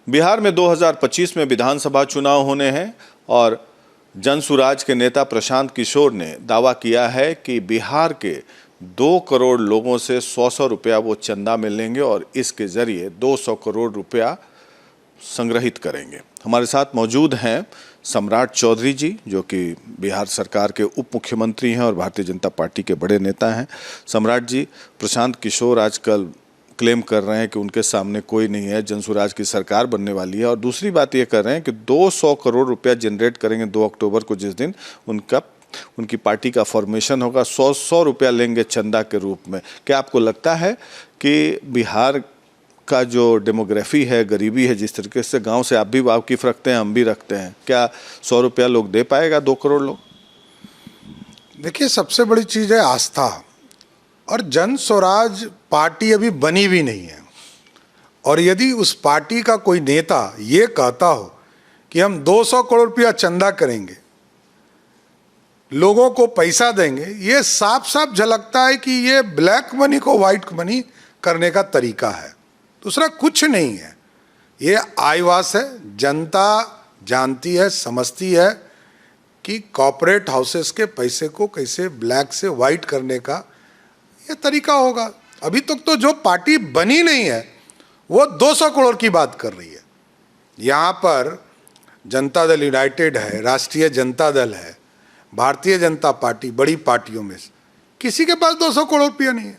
बिहार में 2025 में विधानसभा चुनाव होने हैं और जनसुराज के नेता प्रशांत किशोर ने दावा किया है कि बिहार के 2 करोड़ लोगों से 100 रुपया वो चंदा मिलेंगे और इसके जरिए 200 करोड़ रुपया संग्रहित करेंगे। हमारे साथ मौजूद हैं सम्राट चौधरी जी, जो कि बिहार सरकार के उप मुख्यमंत्री हैं और भारतीय जनता पार्टी के बड़े नेता हैं। सम्राट जी, प्रशांत किशोर आजकल क्लेम कर रहे हैं कि उनके सामने कोई नहीं है, जनसुराज की सरकार बनने वाली है, और दूसरी बात ये कर रहे हैं कि 200 करोड़ रुपया जनरेट करेंगे 2 अक्टूबर को, जिस दिन उनकी पार्टी का फॉर्मेशन होगा। 100 रुपया लेंगे चंदा के रूप में। क्या आपको लगता है कि बिहार का जो डेमोग्राफी है, गरीबी है, जिस तरीके से गांव से आप भी वाकिफ रखते हैं, हम भी रखते हैं, क्या 100 रुपया लोग दे पाएगा 2 करोड़ लोग? देखिए, सबसे बड़ी चीज़ है आस्था। और जनस्वराज पार्टी अभी बनी भी नहीं है, और यदि उस पार्टी का कोई नेता ये कहता हो कि हम 200 करोड़ रुपया चंदा करेंगे, लोगों को पैसा देंगे, ये साफ साफ झलकता है कि ये ब्लैक मनी को वाइट मनी करने का तरीका है, दूसरा कुछ नहीं है। ये आईवास है। जनता जानती है, समझती है कि कॉर्पोरेट हाउसेस के पैसे को कैसे ब्लैक से वाइट करने का ये तरीका होगा। अभी तक तो जो पार्टी बनी नहीं है वो 200 करोड़ की बात कर रही है। यहाँ पर जनता दल यूनाइटेड है, राष्ट्रीय जनता दल है, भारतीय जनता पार्टी, बड़ी पार्टियों में से किसी के पास 200 करोड़ रुपया नहीं है।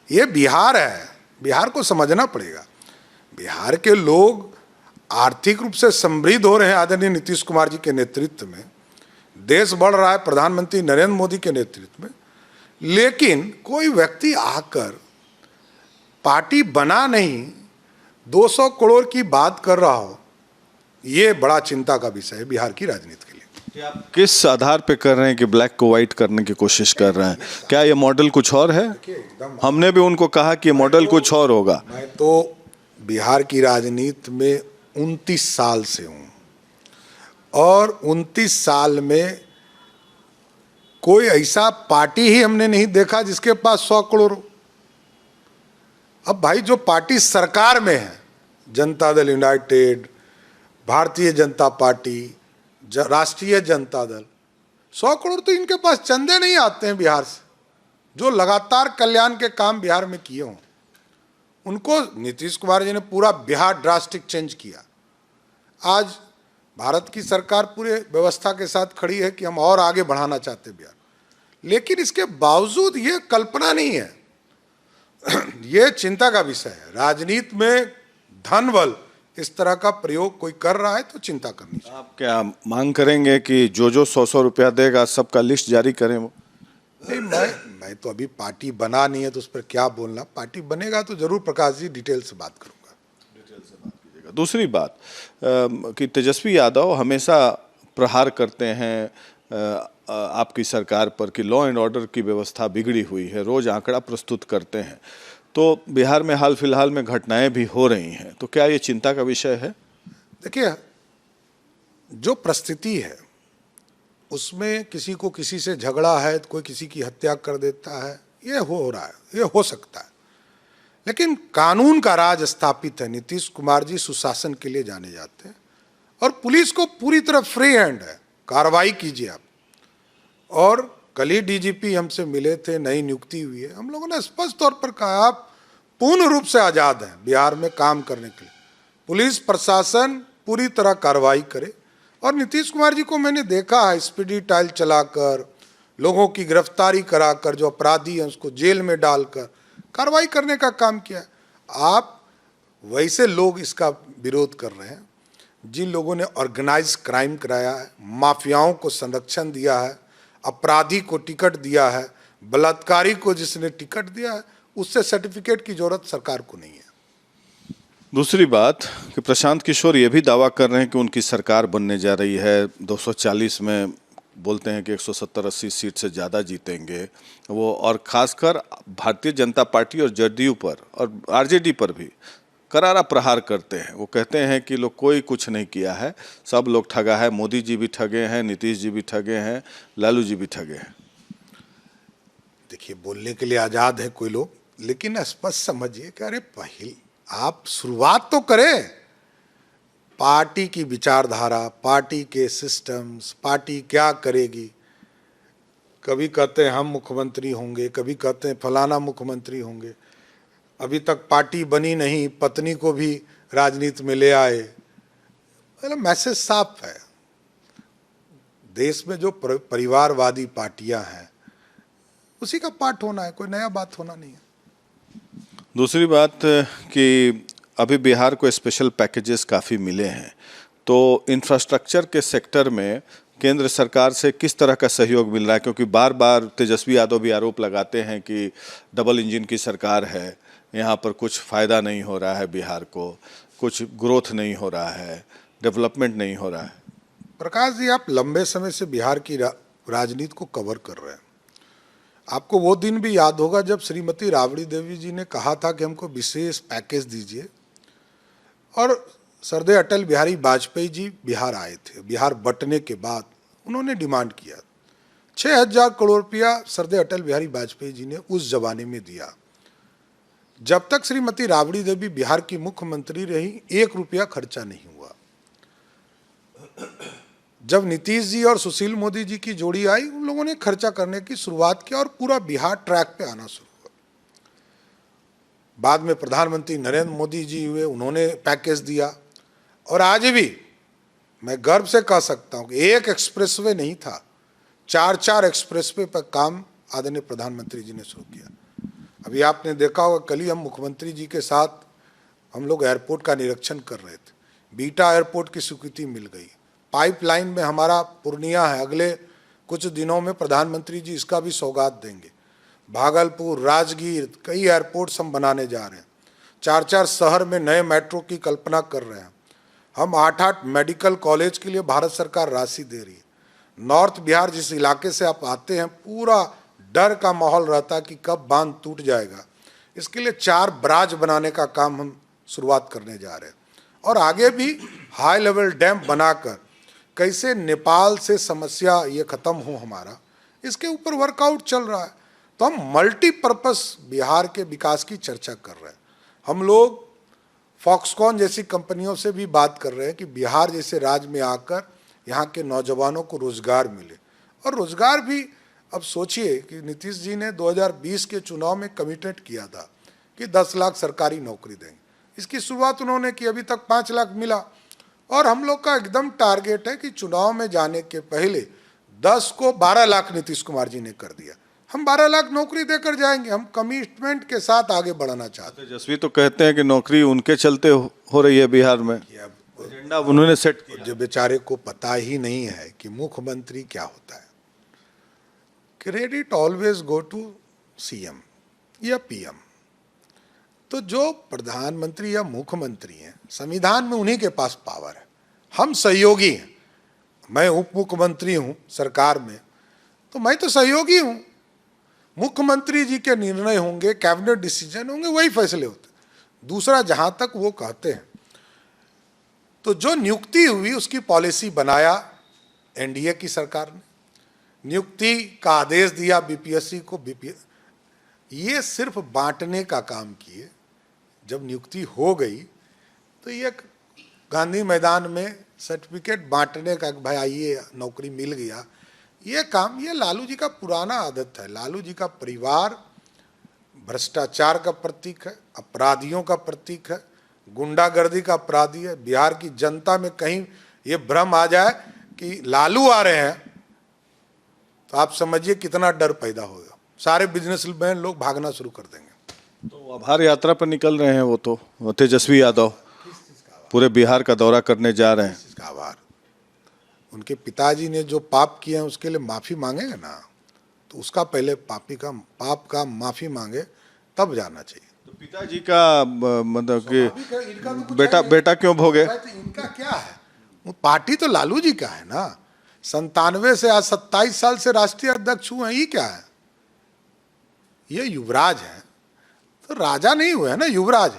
ये बिहार है, बिहार को समझना पड़ेगा। बिहार के लोग आर्थिक रूप से समृद्ध हो रहे हैं आदरणीय नीतीश कुमार जी के नेतृत्व में, देश बढ़ रहा है प्रधानमंत्री नरेंद्र मोदी के नेतृत्व में, लेकिन कोई व्यक्ति आकर पार्टी बना नहीं 200 करोड़ की बात कर रहा हो, ये बड़ा चिंता का विषय है बिहार की राजनीति के लिए। आप किस आधार पे कर रहे हैं कि ब्लैक को वाइट करने की कोशिश कर रहे हैं? क्या ये मॉडल कुछ और है? हमने भी उनको कहा कि ये मॉडल कुछ और होगा। मैं तो बिहार की राजनीति में 29 साल से हूँ, और 29 साल में कोई ऐसा पार्टी ही हमने नहीं देखा जिसके पास 100 करोड़ हो। अब भाई, जो पार्टी सरकार में है, जनता दल यूनाइटेड, भारतीय जनता पार्टी, राष्ट्रीय जनता दल, 100 करोड़ तो इनके पास चंदे नहीं आते हैं बिहार से, जो लगातार कल्याण के काम बिहार में किए हों। उनको नीतीश कुमार जी ने पूरा बिहार ड्रास्टिक चेंज किया। आज भारत की सरकार पूरे व्यवस्था के साथ खड़ी है कि हम और आगे बढ़ाना चाहते हैं बिहार, लेकिन इसके बावजूद ये कल्पना नहीं है। ये चिंता का विषय है। राजनीति में धन बल इस तरह का प्रयोग कोई कर रहा है तो चिंता करनी चाहिए। आप क्या मांग करेंगे कि जो 100 रुपया देगा सबका लिस्ट जारी करें? वो नहीं, मैं तो अभी पार्टी बना नहीं है तो उस पर क्या बोलना। पार्टी बनेगा तो जरूर प्रकाश जी डिटेल से बात करूंगा। डिटेल से बात कीजिएगा। दूसरी बात कि तेजस्वी यादव हमेशा प्रहार करते हैं आपकी सरकार पर कि लॉ एंड ऑर्डर की व्यवस्था बिगड़ी हुई है, रोज आंकड़ा प्रस्तुत करते हैं। तो बिहार में हाल फिलहाल में घटनाएं भी हो रही हैं, तो क्या ये चिंता का विषय है? देखिए, जो परिस्थिति है उसमें किसी को किसी से झगड़ा है तो कोई किसी की हत्या कर देता है, ये हो रहा है, ये हो सकता है, लेकिन कानून का राज स्थापित है। नीतीश कुमार जी सुशासन के लिए जाने जाते हैं, और पुलिस को पूरी तरह फ्री हैंड है, कार्रवाई कीजिए आप। और कल ही डीजीपी हमसे मिले थे, नई नियुक्ति हुई है, हम लोगों ने स्पष्ट तौर पर कहा आप पूर्ण रूप से आज़ाद हैं बिहार में काम करने के लिए। पुलिस प्रशासन पूरी तरह कार्रवाई करे, और नीतीश कुमार जी को मैंने देखा है स्पीडी ट्रायल चलाकर, लोगों की गिरफ्तारी कराकर, जो अपराधी हैं उसको जेल में डालकर कार्रवाई करने का काम किया है। आप वैसे लोग इसका विरोध कर रहे हैं जिन लोगों ने ऑर्गेनाइज क्राइम कराया है, माफियाओं को संरक्षण दिया है, अपराधी को टिकट दिया है, बलात्कारी को जिसने टिकट दिया है, उससे सर्टिफिकेट की जरूरत सरकार को नहीं है। दूसरी बात कि प्रशांत किशोर ये भी दावा कर रहे हैं कि उनकी सरकार बनने जा रही है, 240 में बोलते हैं कि 170-80 सीट से ज़्यादा जीतेंगे वो, और खासकर भारतीय जनता पार्टी और जदयू पर और आरजेडी पर भी करारा प्रहार करते हैं। वो कहते हैं कि लोग कोई कुछ नहीं किया है, सब लोग ठगा है, मोदी जी भी ठगे हैं, नीतीश जी भी ठगे हैं, लालू जी भी ठगे हैं। देखिए, बोलने के लिए आज़ाद है कोई लोग, लेकिन स्पष्ट समझिए कि अरे पहले आप शुरुआत तो करें। पार्टी की विचारधारा, पार्टी के सिस्टम्स, पार्टी क्या करेगी। कभी कहते हैं हम मुख्यमंत्री होंगे, कभी कहते हैं फलाना मुख्यमंत्री होंगे। अभी तक पार्टी बनी नहीं, पत्नी को भी राजनीति में ले आए। मतलब मैसेज साफ है। देश में जो परिवारवादी पार्टियां हैं उसी का पार्ट होना है, कोई नया बात होना नहीं है। दूसरी बात कि अभी बिहार को स्पेशल पैकेजेस काफ़ी मिले हैं, तो इंफ्रास्ट्रक्चर के सेक्टर में केंद्र सरकार से किस तरह का सहयोग मिल रहा है? क्योंकि बार बार तेजस्वी यादव भी आरोप लगाते हैं कि डबल इंजन की सरकार है, यहाँ पर कुछ फ़ायदा नहीं हो रहा है बिहार को, कुछ ग्रोथ नहीं हो रहा है, डेवलपमेंट नहीं हो रहा है। प्रकाश जी, आप लंबे समय से बिहार की राजनीति को कवर कर रहे हैं। आपको वो दिन भी याद होगा जब श्रीमती राबड़ी देवी जी ने कहा था कि हमको विशेष पैकेज दीजिए, और सरदेय अटल बिहारी वाजपेयी जी बिहार आए थे। बिहार बंटने के बाद उन्होंने डिमांड किया 6,000 करोड़ रुपया सरदेय अटल बिहारी वाजपेयी जी ने उस जमाने में दिया। जब तक श्रीमती राबड़ी देवी बिहार की मुख्यमंत्री रही, 1 रुपया खर्चा नहीं हुआ। जब नीतीश जी और सुशील मोदी जी की जोड़ी आई, उन लोगों ने खर्चा करने की शुरुआत किया और पूरा बिहार ट्रैक पे आना शुरू हुआ। बाद में प्रधानमंत्री नरेंद्र मोदी जी हुए, उन्होंने पैकेज दिया। और आज भी मैं गर्व से कह सकता हूं कि एक एक्सप्रेसवे नहीं था, 4-4 एक्सप्रेसवे पर काम आदरणीय प्रधानमंत्री जी ने शुरू किया। अभी आपने देखा होगा, कल ही हम मुख्यमंत्री जी के साथ हम लोग एयरपोर्ट का निरीक्षण कर रहे थे। बीटा एयरपोर्ट की स्वीकृति मिल गई। पाइपलाइन में हमारा पूर्णिया है, अगले कुछ दिनों में प्रधानमंत्री जी इसका भी सौगात देंगे। भागलपुर, राजगीर, कई एयरपोर्ट्स हम बनाने जा रहे हैं। 4-4 शहर में नए मेट्रो की कल्पना कर रहे हैं। हम 8-8 मेडिकल कॉलेज के लिए भारत सरकार राशि दे रही है। नॉर्थ बिहार जिस इलाके से आप आते हैं, पूरा डर का माहौल रहता है कि कब बांध टूट जाएगा। इसके लिए 4 बराज बनाने का काम हम शुरुआत करने जा रहे हैं, और आगे भी हाई लेवल डैम बनाकर कैसे नेपाल से समस्या ये खत्म हो हमारा, इसके ऊपर वर्कआउट चल रहा है। तो हम मल्टीपर्पस बिहार के विकास की चर्चा कर रहे हैं। हम लोग फॉक्सकॉन जैसी कंपनियों से भी बात कर रहे हैं कि बिहार जैसे राज्य में आकर यहाँ के नौजवानों को रोजगार मिले। और रोजगार भी, अब सोचिए कि नीतीश जी ने 2020 के चुनाव में कमिटेड किया था कि 10 लाख सरकारी नौकरी देंगे। इसकी शुरुआत उन्होंने की, अभी तक 5 लाख मिला। और हम लोग का एकदम टारगेट है कि चुनाव में जाने के पहले 10 को 12 लाख नीतीश कुमार जी ने कर दिया। हम 12 लाख नौकरी देकर जाएंगे। हम कमिटमेंट के साथ आगे बढ़ना चाहते हैं। तेजस्वी तो कहते हैं कि नौकरी उनके चलते हो रही है बिहार में, एजेंडा उन्होंने सेट किया। जो बेचारे को पता ही नहीं है कि मुख्यमंत्री क्या होता है। Credit always go to CM या पीएम। तो जो प्रधानमंत्री या मुख्यमंत्री हैं, संविधान में उन्हीं के पास पावर है। हम सहयोगी हैं। मैं उप मुख्यमंत्री हूं सरकार में, तो मैं तो सहयोगी हूं। मुख्यमंत्री जी के निर्णय होंगे, कैबिनेट डिसीजन होंगे, वही फैसले होते। दूसरा, जहां तक वो कहते हैं, तो जो नियुक्ति हुई उसकी पॉलिसी बनाया एनडीए की सरकार ने। नियुक्ति का आदेश दिया बीपीएससी को, ये सिर्फ बांटने का काम किए। जब नियुक्ति हो गई तो ये गांधी मैदान में सर्टिफिकेट बांटने का, भाई आइए नौकरी मिल गया, ये काम, ये लालू जी का पुराना आदत है। लालू जी का परिवार भ्रष्टाचार का प्रतीक है, अपराधियों का प्रतीक है, गुंडागर्दी का अपराधी है। बिहार की जनता में कहीं ये भ्रम आ जाए कि लालू आ रहे हैं, तो आप समझिए कितना डर पैदा होगा। सारे बिजनेसमैन लोग भागना शुरू कर देंगे। तो आभार यात्रा पर निकल रहे हैं वो, तो तेजस्वी यादव पूरे बिहार का दौरा करने जा रहे हैं। इसका आभार, उनके पिताजी ने जो पाप किए हैं उसके लिए माफी मांगेंगे ना, तो उसका पहले पाप का माफी मांगे, तब जाना चाहिए। तो पिताजी का मतलब कि बेटा क्यों भोगे? तो इनका क्या है, वो पार्टी तो लालू जी का है ना। 97 से आज 27 साल से राष्ट्रीय अध्यक्ष हुए हैं, ये क्या है? ये युवराज है, तो राजा नहीं हुए है ना, युवराज।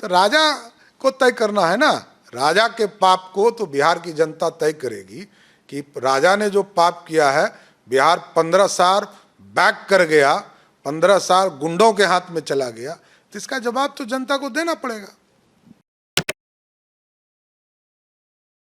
तो राजा को तय करना है ना, राजा के पाप को तो बिहार की जनता तय करेगी कि राजा ने जो पाप किया है, बिहार 15 साल बैक कर गया, 15 साल गुंडों के हाथ में चला गया, तो इसका जवाब तो जनता को देना पड़ेगा।